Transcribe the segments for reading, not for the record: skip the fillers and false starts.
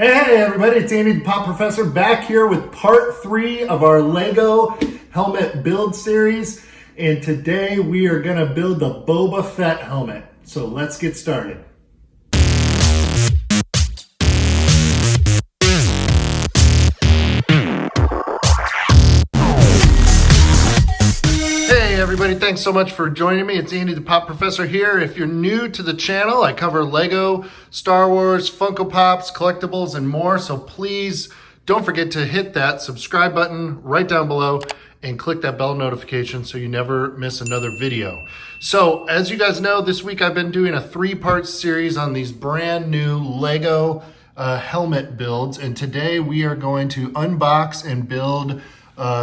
Hey everybody, it's Andy the Pop Professor back here with part 3 of our Lego helmet build series. And today we are going to build the Boba Fett helmet. So let's get started. Hey everybody, thanks so much for joining me. It's Andy the Pop Professor here. If you're new to the channel, I cover Lego, Star Wars, Funko Pops, collectibles, and more. So please don't forget to hit that subscribe button right down below and click that bell notification so you never miss another video. So as you guys know, this week I've been doing a 3-part series on these brand new Lego helmet builds. And today we are going to unbox and build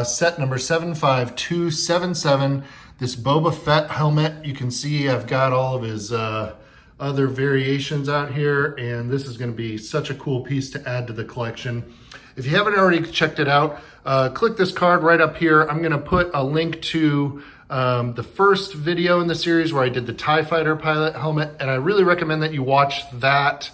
set number 75277, this Boba Fett helmet. You can see I've got all of his other variations out here, and this is going to be such a cool piece to add to the collection. If you haven't already checked it out, click this card right up here. I'm going to put a link to the first video in the series where I did the TIE Fighter pilot helmet, and I really recommend that you watch that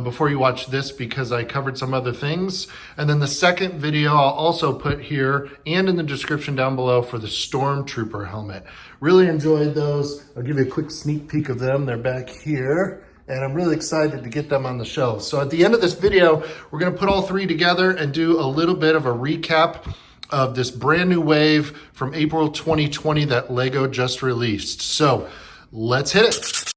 before you watch this because I covered some other things. And then the second video I'll also put here and in the description down below for the Stormtrooper helmet. Really enjoyed those. I'll give you a quick sneak peek of them. They're back here, and I'm really excited to get them on the shelves. So at the end of this video, we're gonna put all 3 together and do a little bit of a recap of this brand new wave from April 2020 that Lego just released. So let's hit it.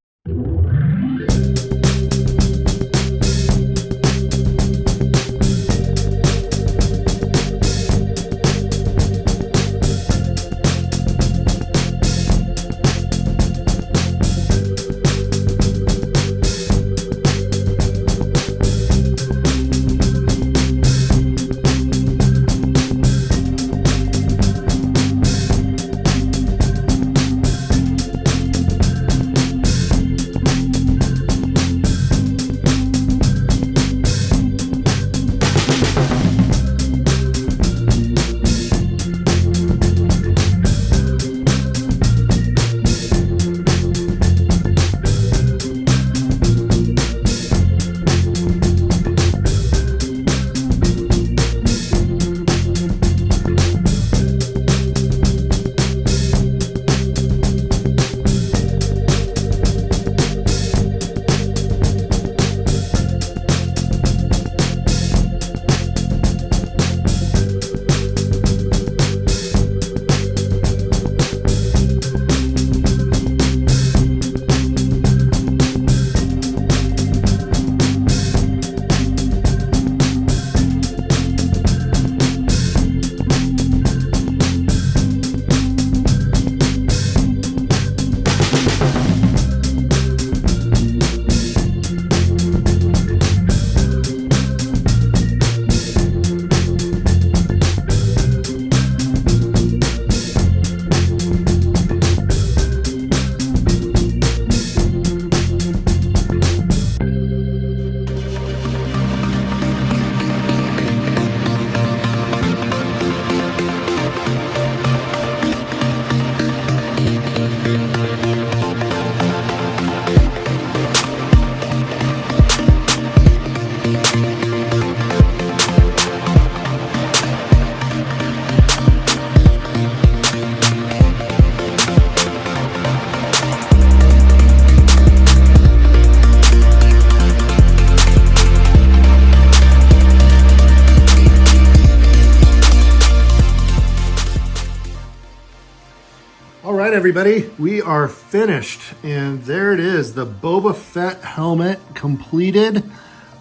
Everybody, we are finished, and there it is, the Boba Fett helmet completed.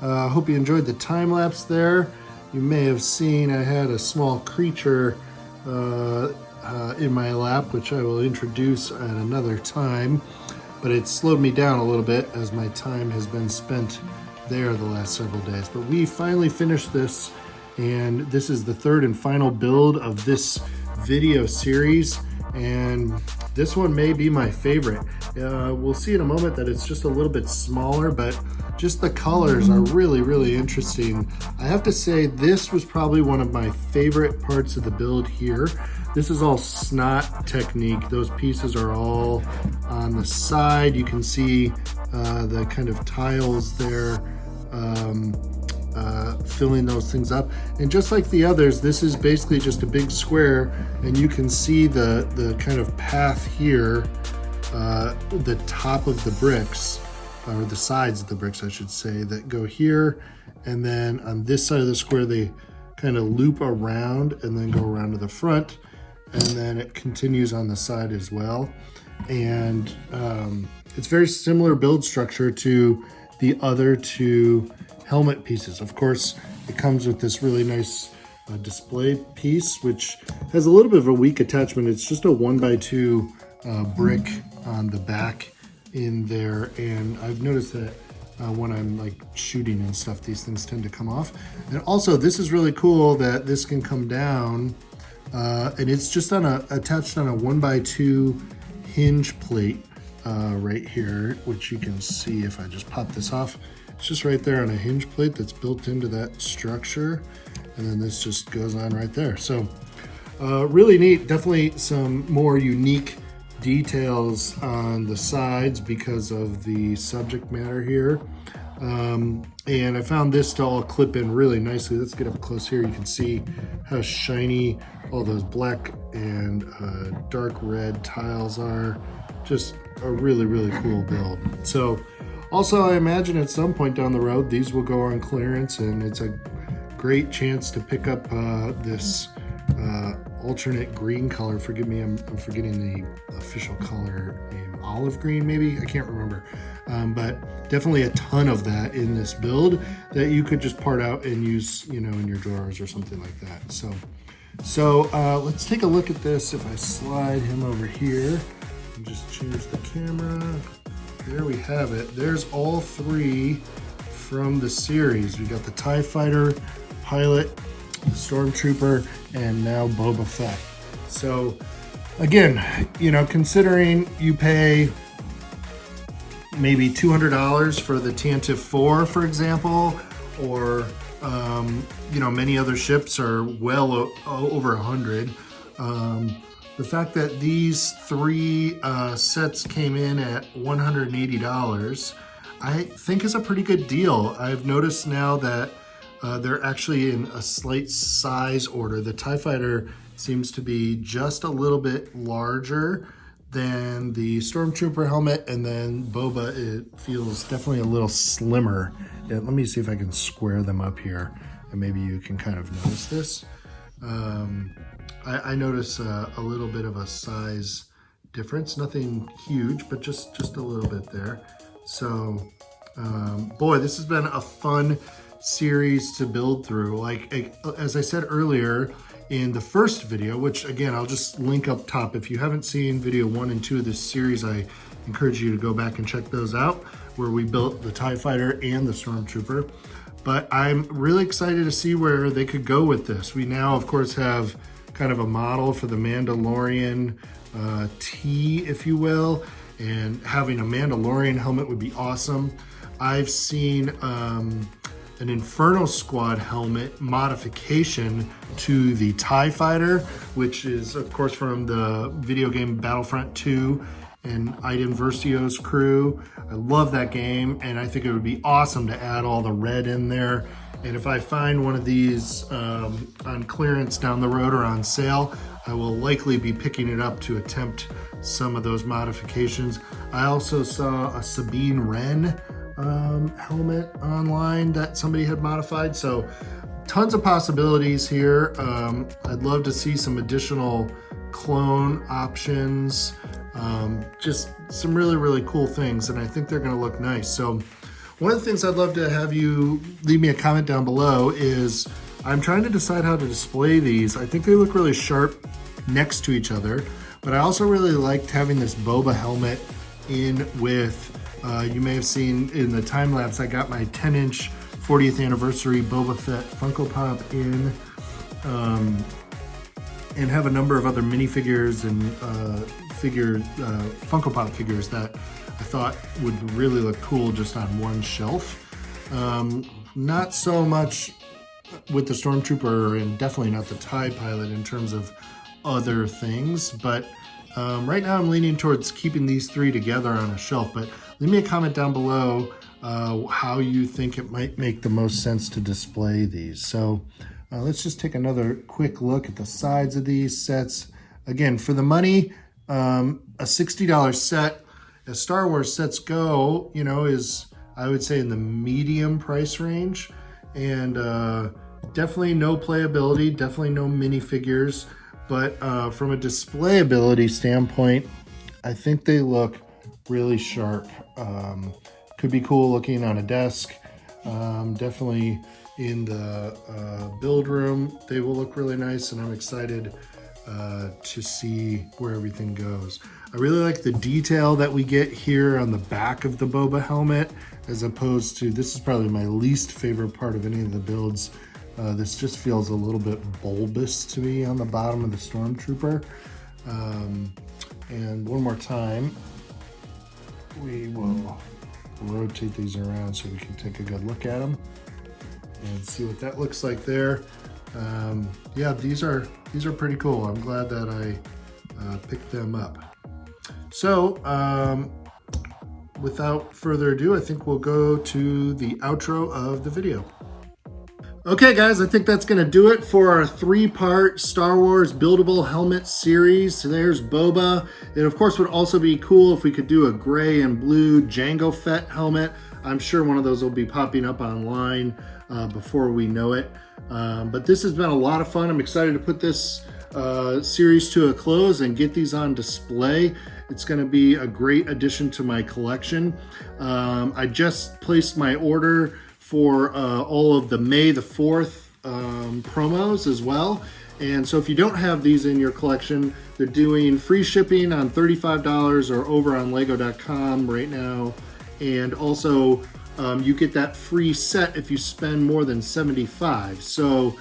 Hope you enjoyed the time lapse there. You may have seen I had a small creature in my lap, which I will introduce at another time, but it slowed me down a little bit as my time has been spent there the last several days. But we finally finished this, and this is the 3rd and final build of this video series, and this one may be my favorite. We'll see in a moment that it's just a little bit smaller, but just the colors are really, really interesting. I have to say this was probably one of my favorite parts of the build here. This is all snot technique. Those pieces are all on the side. You can see the kind of tiles there filling those things up. And just like the others, this is basically just a big square, and you can see the kind of path here, the top of the bricks, or the sides of the bricks, I should say, that go here. And then on this side of the square, they kind of loop around and then go around to the front. And then it continues on the side as well. And it's very similar build structure to the other two helmet pieces. Of course, it comes with this really nice display piece, which has a little bit of a weak attachment. It's just a 1x2 brick on the back in there. And I've noticed that when I'm like shooting and stuff, these things tend to come off. And also, this is really cool that this can come down, and it's just attached on a 1x2 hinge plate right here, which you can see if I just pop this off. It's just right there on a hinge plate that's built into that structure, and then this just goes on right there. So really neat. Definitely some more unique details on the sides because of the subject matter here. And I found this to all clip in really nicely. Let's get up close here. You can see how shiny all those black and dark red tiles are. Just a really, really cool build. So also, I imagine at some point down the road, these will go on clearance, and it's a great chance to pick up this alternate green color. Forgive me, I'm forgetting the official color name. Olive green, maybe? I can't remember. But definitely a ton of that in this build that you could just part out and use, you know, in your drawers or something like that. So let's take a look at this. If I slide him over here and just change the camera, there we have it. There's all three from the series. We got the TIE Fighter, Pilot, the Stormtrooper, and now Boba Fett. So again, you know, considering you pay maybe $200 for the Tantive 4, for example, or you know, many other ships are well over 100. The fact that these three sets came in at $180, I think is a pretty good deal. I've noticed now that they're actually in a slight size order. The TIE Fighter seems to be just a little bit larger than the Stormtrooper helmet, and then Boba, it feels definitely a little slimmer. Yeah, let me see if I can square them up here, and maybe you can kind of notice this. I notice a little bit of a size difference, nothing huge, but just a little bit there. So, boy, this has been a fun series to build through. Like, as I said earlier in the first video, which again, I'll just link up top. If you haven't seen video 1 and 2 of this series, I encourage you to go back and check those out, where we built the TIE Fighter and the Stormtrooper. But I'm really excited to see where they could go with this. We now, of course, have kind of a model for the Mandalorian T, if you will, and having a Mandalorian helmet would be awesome. I've seen an Inferno Squad helmet modification to the TIE Fighter, which is, of course, from the video game Battlefront 2 and Iden Versio's crew. I love that game, and I think it would be awesome to add all the red in there. And if I find one of these on clearance down the road or on sale, I will likely be picking it up to attempt some of those modifications. I also saw a Sabine Wren helmet online that somebody had modified. So tons of possibilities here. I'd love to see some additional clone options. Just some really, really cool things, and I think they're going to look nice. So one of the things I'd love to have you leave me a comment down below is I'm trying to decide how to display these. I think they look really sharp next to each other, but I also really liked having this Boba helmet in with, you may have seen in the time lapse, I got my 10-inch 40th anniversary Boba Fett Funko Pop in, and have a number of other minifigures and Funko Pop figures that I thought would really look cool just on one shelf. Not so much with the Stormtrooper, and definitely not the TIE Pilot in terms of other things, but right now I'm leaning towards keeping these three together on a shelf. But leave me a comment down below how you think it might make the most sense to display these. So let's just take another quick look at the sides of these sets. Again, for the money, a $60 set, as Star Wars sets go, you know, is, I would say, in the medium price range. And definitely no playability, definitely no minifigures. But from a displayability standpoint, I think they look really sharp. Could be cool looking on a desk. Definitely in the build room, they will look really nice, and I'm excited to see where everything goes. I really like the detail that we get here on the back of the Boba helmet, as opposed to, this is probably my least favorite part of any of the builds. This just feels a little bit bulbous to me on the bottom of the Stormtrooper. And one more time, we will rotate these around so we can take a good look at them and see what that looks like there. Yeah, these are pretty cool. I'm glad that I picked them up. So without further ado, I think we'll go to the outro of the video. Okay guys, I think that's gonna do it for our 3-part Star Wars buildable helmet series. So there's Boba. It of course would also be cool if we could do a gray and blue Jango Fett helmet. I'm sure one of those will be popping up online before we know it. But this has been a lot of fun. I'm excited to put this series to a close and get these on display. It's going to be a great addition to my collection. I just placed my order for all of the May the 4th promos as well. And so if you don't have these in your collection, they're doing free shipping on $35 or over on lego.com right now. And also you get that free set if you spend more than $75. So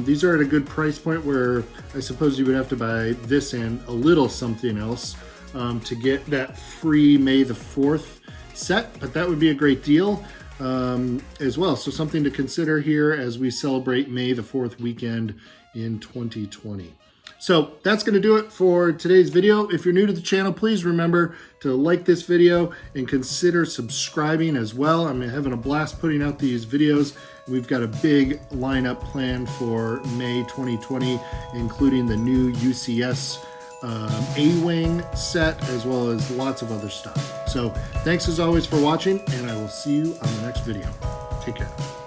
these are at a good price point where I suppose you would have to buy this and a little something else to get that free May the 4th set, but that would be a great deal as well. So something to consider here as we celebrate May the 4th weekend in 2020. So that's going to do it for today's video. If you're new to the channel, please remember to like this video and consider subscribing as well. I'm having a blast putting out these videos. We've got a big lineup planned for May 2020, including the new UCS A-Wing set, as well as lots of other stuff. So thanks as always for watching, and I will see you on the next video. Take care.